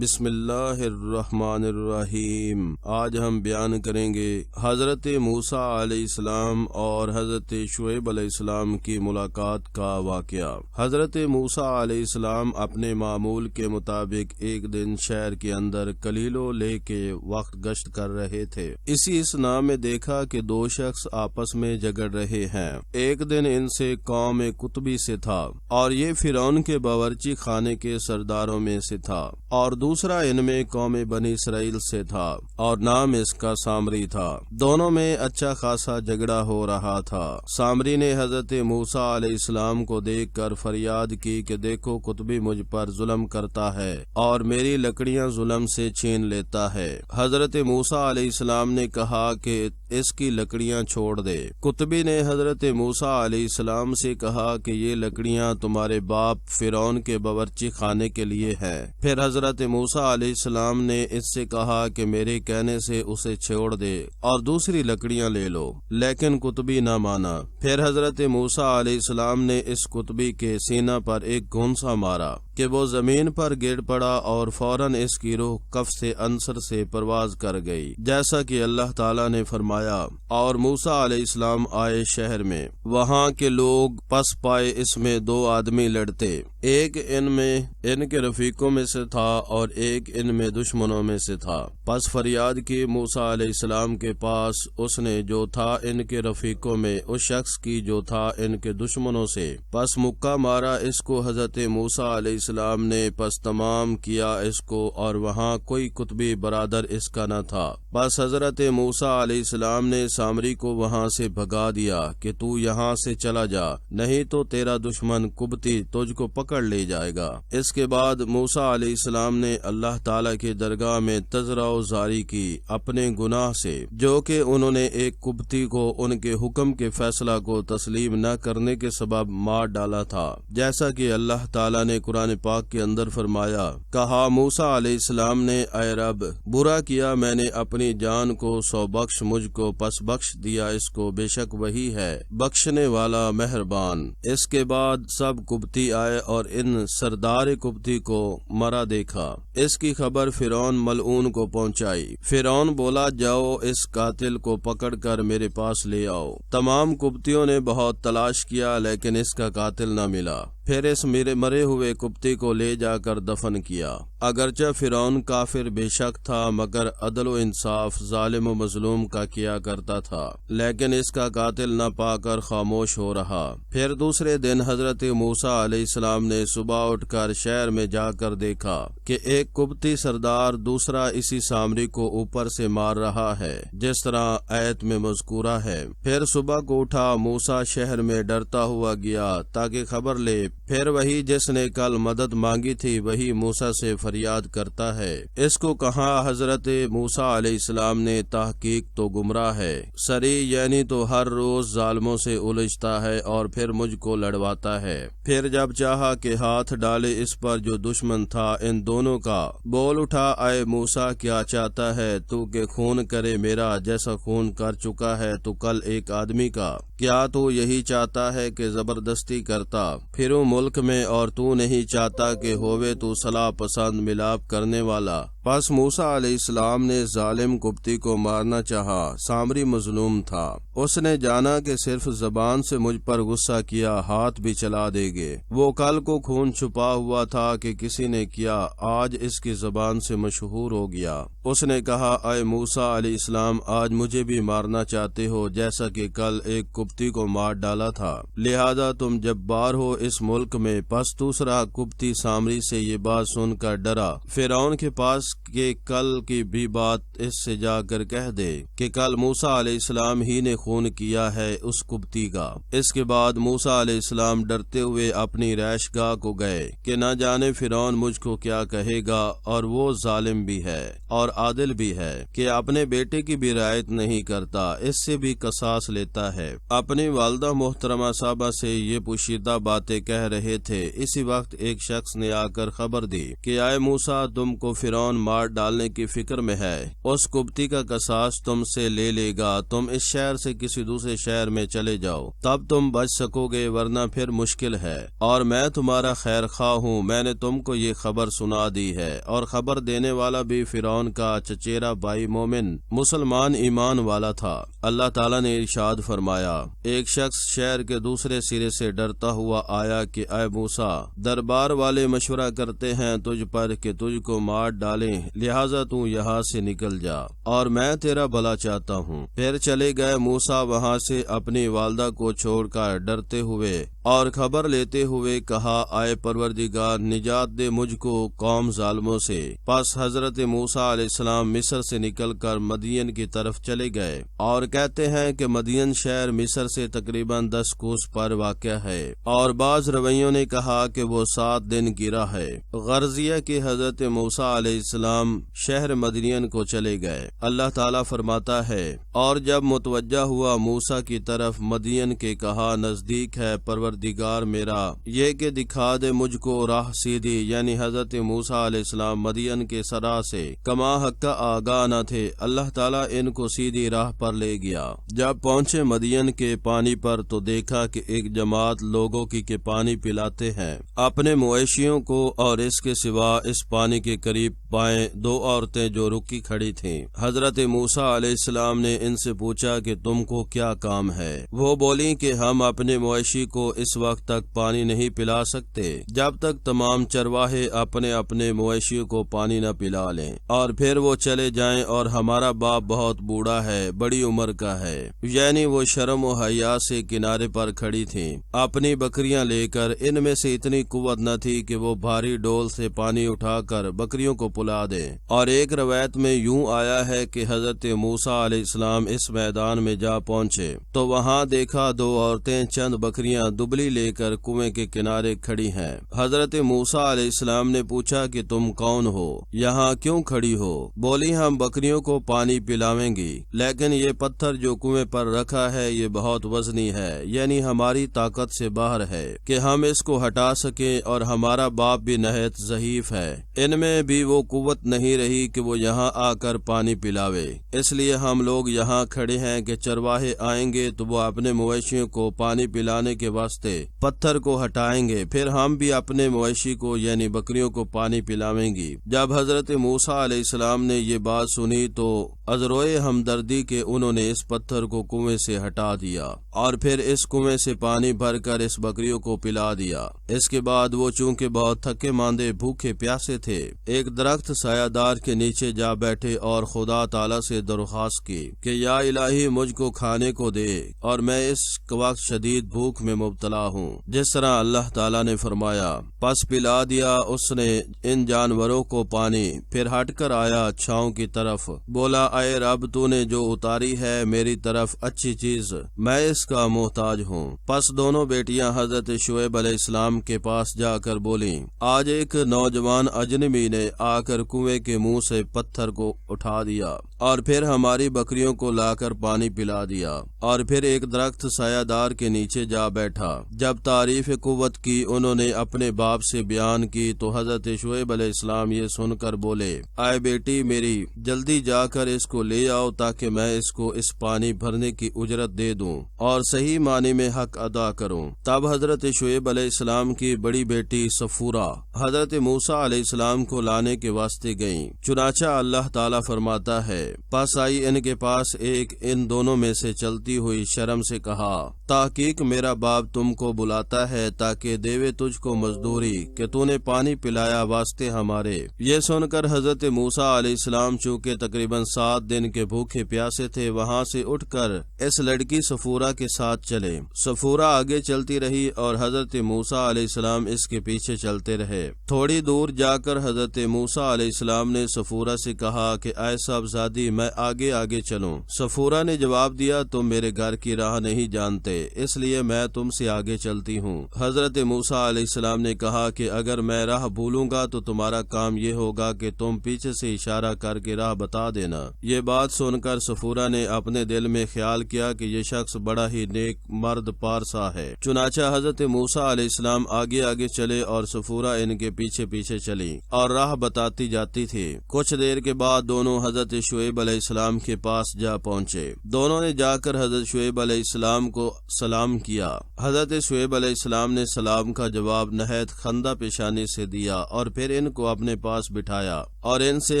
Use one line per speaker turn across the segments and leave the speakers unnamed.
بسم اللہ الرحمن الرحیم۔ آج ہم بیان کریں گے حضرت موسیٰ علیہ السلام اور حضرت شعیب علیہ السلام کی ملاقات کا واقعہ۔ حضرت موسیٰ علیہ السلام اپنے معمول کے مطابق ایک دن شہر کے اندر کلیلو لے کے وقت گشت کر رہے تھے۔ اسی اثناء میں دیکھا کہ دو شخص آپس میں جھگڑ رہے ہیں۔ ایک دن ان سے قوم قطبی سے تھا اور یہ فرعون کے باورچی خانے کے سرداروں میں سے تھا، اور دوسرا ان میں قوم بنی اسرائیل سے تھا اور نام اس کا سامری تھا۔ دونوں میں اچھا خاصا جھگڑا ہو رہا تھا۔ سامری نے حضرت موسیٰ علیہ السلام کو دیکھ کر فریاد کی کہ دیکھو قطبی مجھ پر ظلم کرتا ہے اور میری لکڑیاں ظلم سے چھین لیتا ہے۔ حضرت موسیٰ علیہ السلام نے کہا کہ اس کی لکڑیاں چھوڑ دے۔ قطبی نے حضرت موسیٰ علیہ السلام سے کہا کہ یہ لکڑیاں تمہارے باپ فرعون کے باورچی خانے کے لیے ہیں۔ پھر حضرت موسیٰ علیہ السلام نے اس سے کہا کہ میرے کہنے سے اسے چھوڑ دے اور دوسری لکڑیاں لے لو، لیکن قطبی نہ مانا۔ پھر حضرت موسیٰ علیہ السلام نے اس قطبی کے سینہ پر ایک گھونسا مارا کہ وہ زمین پر گر پڑا اور فوراً اس کی روح کف سے عنصر سے پرواز کر گئی، جیسا کہ اللہ تعالیٰ نے فرمایا۔ اور موسیٰ علیہ السلام آئے شہر میں، وہاں کے لوگ پس پائے اس میں دو آدمی لڑتے، ایک ان کے رفیقوں میں سے تھا اور ایک ان میں دشمنوں میں سے تھا۔ پس فریاد کی موسیٰ علیہ السلام کے پاس، اس نے جو تھا ان کے رفیقوں میں اس شخص کی جو تھا ان کے دشمنوں سے۔ پس مکہ مارا اس کو حضرت موسیٰ علیہ السلام نے، پس تمام کیا اس کو، اور وہاں کوئی قطبی برادر اس کا نہ تھا۔ پس حضرت موسیٰ علیہ السلام نے سامری کو وہاں سے بھگا دیا کہ تو یہاں سے چلا جا، نہیں تو تیرا دشمن قبطی تجھ کو پکڑ لے جائے گا۔ اس کے بعد موسیٰ علیہ السلام نے اللہ تعالیٰ کی درگاہ میں تضرع و زاری کی اپنے گناہ سے، جو کہ انہوں نے ایک قبطی کو ان کے حکم کے فیصلہ کو تسلیم نہ کرنے کے سبب مار ڈالا تھا، جیسا کہ اللہ تعالیٰ نے قرآن پاک کے اندر فرمایا۔ کہا موسیٰ علیہ السلام نے، اے رب، برا کیا میں نے اپنی جان کو، سو بخش مجھ کو، پس بخش دیا اس کو، بے شک وہی ہے بخشنے والا مہربان۔ اس کے بعد سب قبطی آئے اور ان سردار قبطی کو مرا دیکھا۔ اس کی خبر فرعون ملعون کو پہنچائی۔ فرعون بولا، جاؤ اس قاتل کو پکڑ کر میرے پاس لے آؤ۔ تمام قبطیوں نے بہت تلاش کیا لیکن اس کا قاتل نہ ملا۔ پھر اس مرے ہوئے قبطی کو لے جا کر دفن کیا۔ اگرچہ فرعون کافر بے شک تھا، مگر عدل و انصاف ظالم و مظلوم کا کیا کرتا تھا، لیکن اس کا قاتل نہ پا کر خاموش ہو رہا۔ پھر دوسرے دن حضرت موسیٰ علیہ السلام نے صبح اٹھ کر شہر میں جا کر دیکھا کہ ایک قبطی سردار دوسرا اسی سامری کو اوپر سے مار رہا ہے، جس طرح آیت میں مذکورہ ہے۔ پھر صبح کو اٹھا، موسیٰ شہر میں ڈرتا ہوا گیا تاکہ خبر لے۔ پھر وہی جس نے کل مدد مانگی تھی وہی موسیٰ سے فریاد کرتا ہے۔ اس کو کہا حضرت موسیٰ علیہ السلام نے، تحقیق تو گمراہ ہے، سری یعنی تو ہر روز ظالموں سے الجھتا ہے اور پھر مجھ کو لڑواتا ہے۔ پھر جب چاہا کہ ہاتھ ڈالے اس پر جو دشمن تھا ان دونوں کا، بول اٹھا، اے موسیٰ، کیا چاہتا ہے تو کہ خون کرے میرا جیسا خون کر چکا ہے تو کل ایک آدمی کا؟ کیا تو یہی چاہتا ہے کہ زبردستی کرتا پھروں ملک میں، اور تو نہیں چاہتا کہ ہووے تو صلاح پسند ملاپ کرنے والا؟ پس موسیٰ علیہ السلام نے ظالم قبطی کو مارنا چاہا۔ سامری مظلوم تھا، اس نے جانا کہ صرف زبان سے مجھ پر غصہ کیا، ہاتھ بھی چلا دے گے۔ وہ کل کو خون چھپا ہوا تھا کہ کسی نے کیا، آج اس کی زبان سے مشہور ہو گیا۔ اس نے کہا، اے موسیٰ علیہ السلام، آج مجھے بھی مارنا چاہتے ہو جیسا کہ کل ایک قبطی کو مار ڈالا تھا، لہذا تم جبار ہو اس ملک میں۔ پس دوسرا قبطی سامری سے یہ بات سن کر ڈرا فرعون کے پاس کہ کل کی بھی بات اس سے جا کر کہہ دے کہ کل موسیٰ علیہ السلام ہی نے خون کیا ہے اس قبطی کا۔ اس کے بعد موسیٰ علیہ السلام ڈرتے ہوئے اپنی رہائش گاہ کو گئے کہ نہ جانے فرعون مجھ کو کیا کہے گا، اور وہ ظالم بھی ہے اور عادل بھی ہے کہ اپنے بیٹے کی بھی رعایت نہیں کرتا، اس سے بھی قصاص لیتا ہے۔ اپنی والدہ محترمہ صاحبہ سے یہ پوشیدہ باتیں کہہ رہے تھے، اسی وقت ایک شخص نے آ کر خبر دی کہ اے موسیٰ، تم کو فرعون مار ڈالنے کی فکر میں ہے، اس قبطی کا قصاص تم سے لے لے گا، تم اس شہر سے کسی دوسرے شہر میں چلے جاؤ، تب تم بچ سکو گے، ورنہ پھر مشکل ہے، اور میں تمہارا خیر خواہ ہوں، میں نے تم کو یہ خبر سنا دی ہے۔ اور خبر دینے والا بھی فرعون کا چچیرا بھائی مومن مسلمان ایمان والا تھا۔ اللہ تعالیٰ نے ارشاد فرمایا، ایک شخص شہر کے دوسرے سرے سے ڈرتا ہوا آیا کہ اے موسیٰ، دربار والے مشورہ کرتے ہیں تجھ پر کہ تجھ کو مار ڈالیں، لہٰذا تو یہاں سے نکل جا اور میں تیرا بھلا چاہتا ہوں۔ پھر چلے گئے موسیٰ وہاں سے اپنی والدہ کو چھوڑ کر ڈرتے ہوئے، اور خبر لیتے ہوئے کہا، اے پروردگار، نجات دے مجھ کو قوم ظالموں سے۔ پس حضرت موسیٰ علیہ السلام مصر سے نکل کر مدین کی طرف چلے گئے، اور کہتے ہیں کہ مدین شہر مصر سے تقریباً 10 کوس پر واقع ہے، اور بعض رویوں نے کہا کہ وہ 7 دن کی راہ ہے۔ غرضیہ کہ حضرت موسیٰ علیہ السلام شہر مدین کو چلے گئے۔ اللہ تعالیٰ فرماتا ہے، اور جب متوجہ ہوا موسیٰ کی طرف مدین کے، کہا، نزدیک ہے پروردگار میرا یہ کہ دکھا دے مجھ کو راہ سیدھی، یعنی حضرت موسیٰ علیہ السلام مدین کے سرا سے کما حقہ آگاہ نہ تھے، اللہ تعالیٰ ان کو سیدھی راہ پر لے گیا۔ جب پہنچے مدین کے پانی پر تو دیکھا کہ ایک جماعت لوگوں کی کہ پانی پلاتے ہیں اپنے مویشیوں کو، اور اس کے سوا اس پانی کے قریب پائیں 2 عورتیں جو رکی کھڑی تھیں۔ حضرت موسیٰ علیہ السلام نے ان سے پوچھا کہ تم کو کیا کام ہے؟ وہ بولیں کہ ہم اپنے مویشی کو اس وقت تک پانی نہیں پلا سکتے جب تک تمام چرواہے اپنے اپنے مویشیوں کو پانی نہ پلا لیں، اور پھر وہ چلے جائیں، اور ہمارا باپ بہت بوڑھا ہے، بڑی عمر کا ہے۔ یعنی وہ شرم و حیا سے کنارے پر کھڑی تھیں اپنی بکریاں لے کر، ان میں سے اتنی قوت نہ تھی کہ وہ بھاری ڈول سے پانی اٹھا کر بکریوں کو پلا دیں۔ اور ایک روایت میں یوں آیا ہے کہ حضرت موسیٰ علیہ السلام اس میدان میں جا پہنچے تو وہاں دیکھا 2 عورتیں چند بکریاں دبلی لے کر کنویں کے کنارے کھڑی ہیں۔ حضرت موسیٰ علیہ السلام نے پوچھا کہ تم کون ہو؟ یہاں کیوں کھڑی ہو؟ بولی، ہم بکریوں کو پانی پلاویں گی، لیکن یہ پتھر جو کنویں پر رکھا ہے یہ بہت وزنی ہے، یعنی ہماری طاقت سے باہر ہے کہ ہم اس کو ہٹا سکیں، اور ہمارا باپ بھی نہایت ضعیف ہے، ان میں بھی وہ قوت نہیں رہی کہ وہ یہاں آ کر پانی پلاوے، اس لیے ہم لوگ یہاں کھڑے ہیں کہ چرواہے آئیں گے تو وہ اپنے مویشیوں کو پانی پلانے کے واسطے پتھر کو ہٹائیں گے، پھر ہم بھی اپنے مویشی کو یعنی بکریوں کو پانی پلاویں گی۔ جب حضرت موسیٰ علیہ السلام نے یہ بات سنی تو ازروئے ہمدردی کے انہوں نے اس پتھر کو کنویں سے ہٹا دیا، اور پھر اس کنویں سے پانی بھر کر اس بکریوں کو پلا دیا۔ اس کے بعد وہ چونکہ بہت تھکے ماندے بھوکے پیاسے تھے، ایک درخت سایہ دار کے نیچے جا بیٹھے اور خدا تعالیٰ سے درخواست کی کہ یا الہی مجھ کو کھانے کو دے، اور میں اس وقت شدید بھوک میں مبتلا ہوں، جس طرح اللہ تعالیٰ نے فرمایا۔ پس پلا دیا اس نے ان جانوروں کو پانی، پھر ہٹ کر آیا چھاؤں کی طرف، بولا، اے رب، تو نے جو اتاری ہے میری طرف اچھی چیز، میں اس کا محتاج ہوں۔ پس دونوں بیٹیاں حضرت شعیب علیہ السلام کے پاس جا کر بولیں، آج ایک نوجوان اجنبی نے آ کر کنویں کے منہ سے پتھر کو اٹھا دیا، اور پھر ہماری بکریوں کو لا کر پانی پلا دیا، اور پھر ایک درخت سایہ دار کے نیچے جا بیٹھا۔ جب تعریف قوت کی انہوں نے اپنے باپ سے بیان کی تو حضرت شعیب علیہ السلام یہ سن کر بولے، اے بیٹی میری، جلدی جا کر اس کو لے آؤ تاکہ میں اس کو اس پانی بھرنے کی اجرت دے دوں اور صحیح معنی میں حق ادا کروں۔ تب حضرت شعیب علیہ السلام کی بڑی بیٹی صفورہ حضرت موسیٰ علیہ السلام کو لانے کے واسطے گئیں۔ چنانچہ اللہ تعالیٰ فرماتا ہے، پس آئی ان کے پاس ایک ان دونوں میں سے چلتی ہوئی شرم سے کہا، تحقیق میرا باپ تم کو بلاتا ہے تاکہ دیوے تجھ کو مزدوری کہ تو نے پانی پلایا واسطے ہمارے۔ یہ سن کر حضرت موسیٰ علیہ السلام چونکہ تقریباً 7 دن کے بھوکے پیاسے تھے، وہاں سے اٹھ کر اس لڑکی صفورہ کے ساتھ چلے۔ صفورہ آگے چلتی رہی اور حضرت موسیٰ علیہ السلام اس کے پیچھے چلتے رہے۔ تھوڑی دور جا کر حضرت موسیٰ علیہ السلام نے صفورہ سے کہا کہ اے صاحبزادی، میں آگے آگے چلوں؟ صفورہ نے جواب دیا، تم میرے گھر کی راہ نہیں جانتے، اس لیے میں تم سے آگے چلتی ہوں۔ حضرت موسیٰ علیہ السلام نے کہا کہ اگر میں راہ بھولوں گا تو تمہارا کام یہ ہوگا کہ تم پیچھے سے اشارہ کر کے راہ بتا دینا، یہ بات سن کر صفورہ نے اپنے دل میں خیال کیا کہ یہ شخص بڑا ہی نیک مرد پارسا ہے۔ چنانچہ حضرت موسیٰ علیہ السلام آگے آگے چلے اور صفورہ ان کے پیچھے پیچھے چلی اور راہ بتاتی جاتی تھی۔ کچھ دیر کے بعد دونوں حضرت شعیب علیہ السلام کے پاس جا پہنچے۔ دونوں نے جا کر حضرت شعیب علیہ السلام کو سلام کیا۔ حضرت شعیب علیہ السلام نے سلام کا جواب نہایت خندہ پیشانی سے دیا اور پھر ان کو اپنے پاس بٹھایا اور ان سے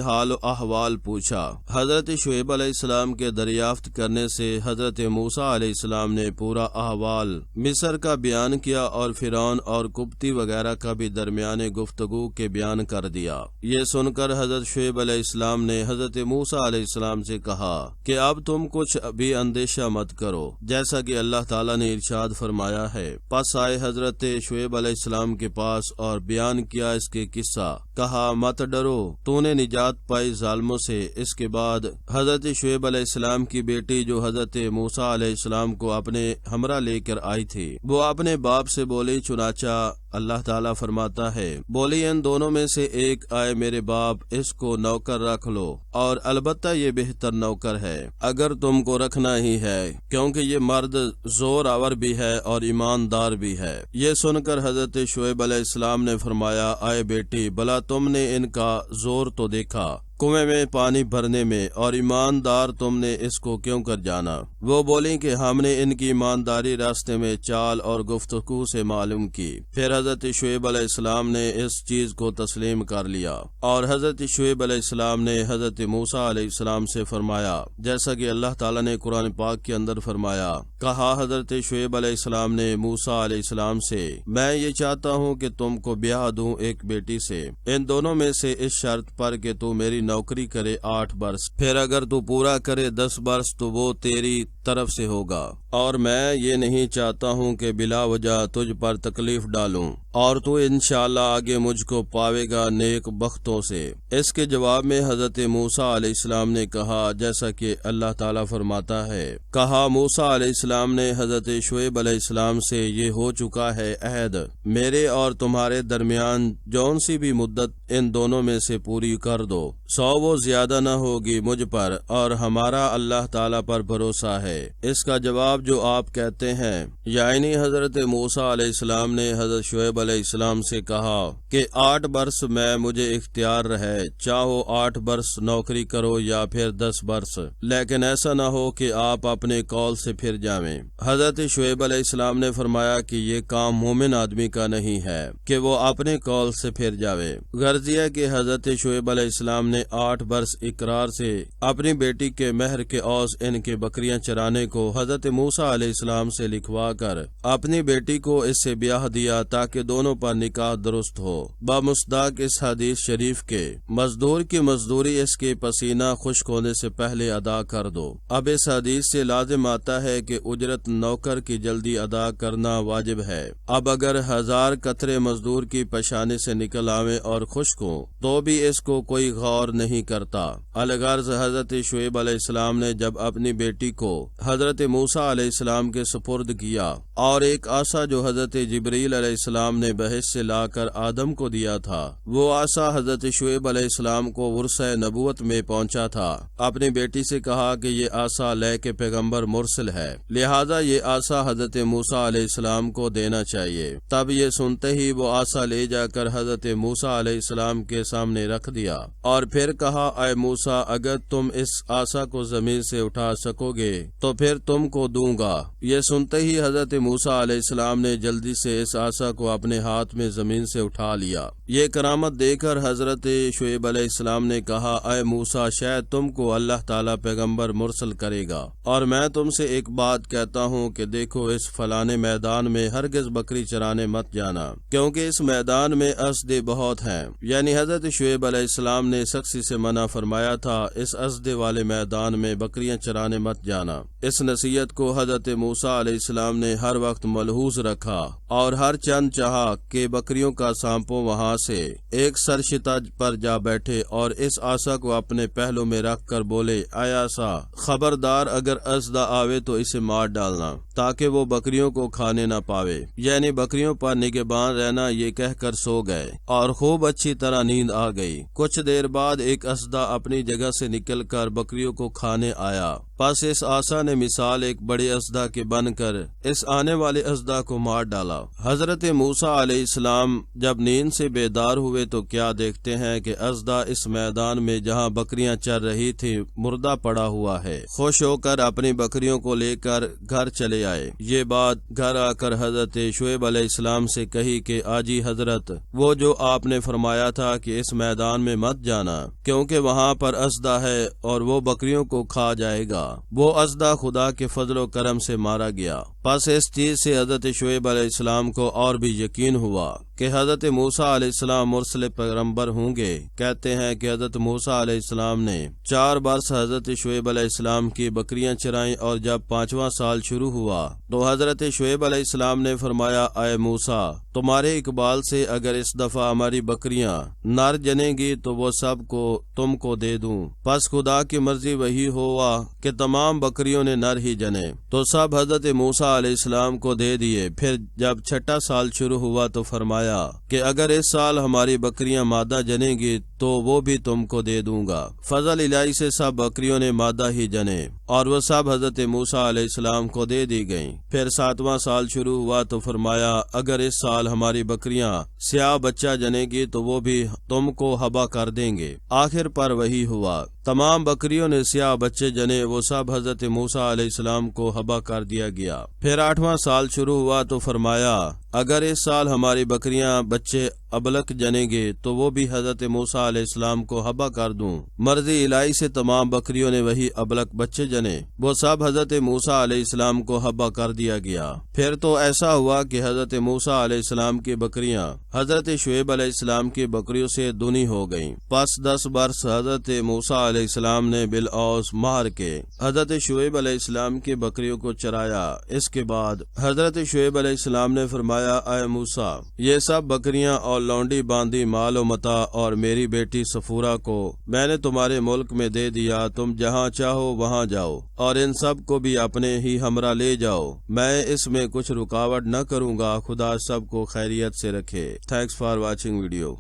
حال و احوال پوچھا۔ حضرت شعیب علیہ السلام کے دریافت کرنے سے حضرت موسیٰ علیہ السلام نے پورا احوال مصر کا بیان کیا اور فرعون اور قبطی وغیرہ کا بھی درمیان گفتگو کے بیان کر دیا۔ یہ سن کر حضرت شعیب علیہ السلام نے حضرت موسیٰ علیہ السلام سے کہا کہ اب تم کچھ بھی اندیشہ مت کرو، جیسا کہ اللہ تعالیٰ نے ارشاد فرمایا ہے۔ پس آئے حضرت شعیب علیہ السلام کے پاس اور بیان کیا اس کے قصہ، کہا مت ڈرو، تو نے نجات پائی ظالموں سے۔ اس کے بعد حضرت شعیب علیہ السلام کی بیٹی جو حضرت موسیٰ علیہ السلام کو اپنے ہمراہ لے کر آئی تھی، وہ اپنے باپ سے بولی، چنانچہ اللہ تعالیٰ فرماتا ہے، بولی ان دونوں میں سے ایک آئے میرے باپ، اس کو نوکر رکھ لو، اور البتہ یہ بہتر نوکر ہے اگر تم کو رکھنا ہی ہے، کیونکہ یہ مرد زور آور بھی ہے اور ایماندار بھی ہے۔ یہ سن کر حضرت شعیب علیہ السلام نے فرمایا، آئے بیٹی، بھلا تم نے ان کا زور تو دیکھا کنویں میں پانی بھرنے میں، اور ایماندار تم نے اس کو کیوں کر جانا؟ وہ بولیں کہ ہم نے ان کی ایمانداری راستے میں چال اور گفتگو سے معلوم کی۔ پھر حضرت شعیب علیہ السلام نے اس چیز کو تسلیم کر لیا، اور حضرت شعیب علیہ السلام نے حضرت موسیٰ علیہ السلام سے فرمایا، جیسا کہ اللہ تعالیٰ نے قرآن پاک کے اندر فرمایا، کہا حضرت شعیب علیہ السلام نے موسیٰ علیہ السلام سے، میں یہ چاہتا ہوں کہ تم کو بیاہ دوں ایک بیٹی سے، ان دونوں میں سے اس شرط پر کہ تو میری نوکری کرے 8 برس، پھر اگر تو پورا کرے 10 برس تو وہ تیری طرف سے ہوگا، اور میں یہ نہیں چاہتا ہوں کہ بلا وجہ تجھ پر تکلیف ڈالوں، اور تو انشاءاللہ آگے مجھ کو پاوے گا نیک بختوں سے۔ اس کے جواب میں حضرت موسیٰ علیہ السلام نے کہا، جیسا کہ اللہ تعالیٰ فرماتا ہے، کہا موسیٰ علیہ السلام نے حضرت شعیب علیہ السلام سے، یہ ہو چکا ہے عہد میرے اور تمہارے درمیان، جون سی بھی مدت ان دونوں میں سے پوری کر دو، 100 وہ زیادہ نہ ہوگی مجھ پر، اور ہمارا اللہ تعالیٰ پر بھروسہ ہے۔ اس کا جواب جو آپ کہتے ہیں، یعنی حضرت موسیٰ علیہ السلام نے حضرت شعیب علیہ السلام سے کہا کہ 8 برس میں مجھے اختیار رہے، چاہو 8 برس نوکری کرو یا پھر 10 برس، لیکن ایسا نہ ہو کہ آپ اپنے قول سے پھر جائیں۔ حضرت شعیب علیہ السلام نے فرمایا کہ یہ کام مومن آدمی کا نہیں ہے کہ وہ اپنے قول سے پھر جاوے۔ غرض یہ کہ حضرت شعیب علیہ السلام نے 8 برس اقرار سے اپنی بیٹی کے مہر کے عوض ان کے بکریاں چرانے کو حضرت موسیٰ علیہ السلام سے لکھوا کر اپنی بیٹی کو اس سے بیاہ دیا تاکہ دونوں پر نکاح درست ہو، بمصداق اس حدیث شریف کے، مزدور کی مزدوری اس کے پسینہ خشک ہونے سے پہلے ادا کر دو۔ اب اس حدیث سے لازم آتا ہے کہ اجرت نوکر کی جلدی ادا کرنا واجب ہے۔ اب اگر 1000 قطرے مزدور کی پیشانی سے نکل آویں اور خشک ہوں تو بھی اس کو کوئی غور نہیں کرتا۔ الغرض حضرت شعیب علیہ السلام نے جب اپنی بیٹی کو حضرت موسیٰ علیہ السلام کے سپرد کیا، اور ایک عصا جو حضرت جبریل علیہ السلام نے بہشت سے لا کر آدم کو دیا تھا، وہ عصا حضرت شعیب علیہ السلام کو ورثہ نبوت میں پہنچا تھا، اپنی بیٹی سے کہا کہ یہ عصا لے کے پیغمبر مرسل ہے، لہذا یہ عصا حضرت موسیٰ علیہ السلام کو دینا چاہیے۔ تب یہ سنتے ہی وہ عصا لے جا کر حضرت موسیٰ علیہ السلام کے سامنے رکھ دیا، اور پھر کہا، اے موسیٰ، اگر تم اس عصا کو زمین سے اٹھا سکو گے تو پھر تم کو دوں گا۔ یہ سنتے ہی حضرت موسیٰ علیہ السلام نے جلدی سے اس عصا کو اپنے ہاتھ میں زمین سے اٹھا لیا۔ یہ کرامت دیکھ کر حضرت شعیب علیہ السلام نے کہا، اے موسیٰ، شاید تم کو اللہ تعالیٰ پیغمبر مرسل کرے گا، اور میں تم سے ایک بات کہتا ہوں کہ دیکھو، اس فلانے میدان میں ہرگز بکری چرانے مت جانا، کیونکہ اس میدان میں اسدے بہت ہیں۔ یعنی حضرت شعیب علیہ السلام نے سختی سے منع فرمایا تھا، اس اسدے والے میدان میں بکریاں چرانے مت جانا۔ اس نصیحت کو حضرت موسیٰ علیہ السلام نے ہر وقت ملحوظ رکھا اور ہر چند چاہا کہ بکریوں کا سانپو وہاں سے ایک سرشتہ پر جا بیٹھے اور اس آسا کو اپنے پہلو میں رکھ کر بولے، اے آسا، خبردار اگر اسدہ آوے تو اسے مار ڈالنا تاکہ وہ بکریوں کو کھانے نہ پاوے، یعنی بکریوں پر نگہبان رہنا، یہ کہہ کر سو گئے اور خوب اچھی طرح نیند آ گئی۔ کچھ دیر بعد ایک اسدہ اپنی جگہ سے نکل کر بکریوں کو کھانے آیا، پس اس آسا نے مثال ایک بڑے اسدہ کے بن کر اس آنے والے اسدہ کو مار ڈالا۔ حضرت موسیٰ علیہ السلام جب نیند سے بیدار ہوئے تو کیا دیکھتے ہیں کہ اسدہ اس میدان میں جہاں بکریاں چر رہی تھیں مردہ پڑا ہوا ہے۔ خوش ہو کر اپنی بکریوں کو لے کر گھر چلے آئے۔ یہ بات گھر آ کر حضرت شعیب علیہ السلام سے کہی کہ آجی حضرت، وہ جو آپ نے فرمایا تھا کہ اس میدان میں مت جانا کیونکہ وہاں پر اسدہ ہے اور وہ بکریوں کو کھا جائے گا، وہ اسدہ خدا کے فضل و کرم سے مارا گیا۔ پس اس چیز سے حضرت شعیب علیہ السلام کو اور بھی یقین ہوا کہ حضرت موسیٰ علیہ السلام مرسل پیغمبر ہوں گے۔ کہتے ہیں کہ حضرت موسیٰ علیہ السلام نے 4 برس حضرت شعیب علیہ السلام کی بکریاں چرائیں، اور جب 5واں سال شروع ہوا تو حضرت شعیب علیہ السلام نے فرمایا، اے موسیٰ، تمہارے اقبال سے اگر اس دفعہ ہماری بکریاں نر جنیں گی تو وہ سب کو تم کو دے دوں۔ پس خدا کی مرضی وہی ہوا کہ تمام بکریوں نے نر ہی جنے، تو سب حضرت موسیٰ علیہ السلام کو دے دیے۔ پھر جب 6واں سال شروع ہوا تو فرمایا کہ اگر اس سال ہماری بکریاں مادہ جنیں گی تو وہ بھی تم کو دے دوں گا۔ فضل الہی سے سب بکریوں نے مادہ ہی جنے اور وہ سب حضرت موسیٰ علیہ السلام کو دے دی گئیں۔ پھر 7واں سال شروع ہوا تو فرمایا، اگر اس سال ہماری بکریاں سیاہ بچہ جنے گی تو وہ بھی تم کو حبا کر دیں گے۔ آخر پر وہی ہوا، تمام بکریوں نے سیاہ بچے جنے، وہ سب حضرت موسیٰ علیہ السلام کو حبا کر دیا گیا۔ پھر 8واں سال شروع ہوا تو فرمایا، اگر اس سال ہماری بکریاں بچے ابلک جنیں گے تو وہ بھی حضرت موسیٰ علیہ السلام کو حبا کر دوں۔ مرضی الہی سے تمام بکریوں نے وہی ابلک بچے جنے، وہ سب حضرت موسیٰ علیہ السلام کو حبا کر دیا گیا۔ پھر تو ایسا ہوا کہ حضرت موسیٰ علیہ السلام کی بکریاں حضرت شعیب علیہ السلام کی بکریوں سے دگنی ہو گئیں۔ پس 10 برس حضرت موسیٰ علیہ السلام نے بالاوس مہر کے حضرت شعیب علیہ السلام کی بکریوں کو چرایا۔ اس کے بعد حضرت شعیب علیہ السلام نے فرمایا، اے موسیٰ، یہ سب بکریاں اور لونڈی باندھی مال و متاع اور میری بیٹی صفورہ کو میں نے تمہارے ملک میں دے دیا، تم جہاں چاہو وہاں جاؤ اور ان سب کو بھی اپنے ہی ہمراہ لے جاؤ، میں اس میں کچھ رکاوٹ نہ کروں گا۔ خدا سب کو خیریت سے رکھے۔ Thanks for watching video.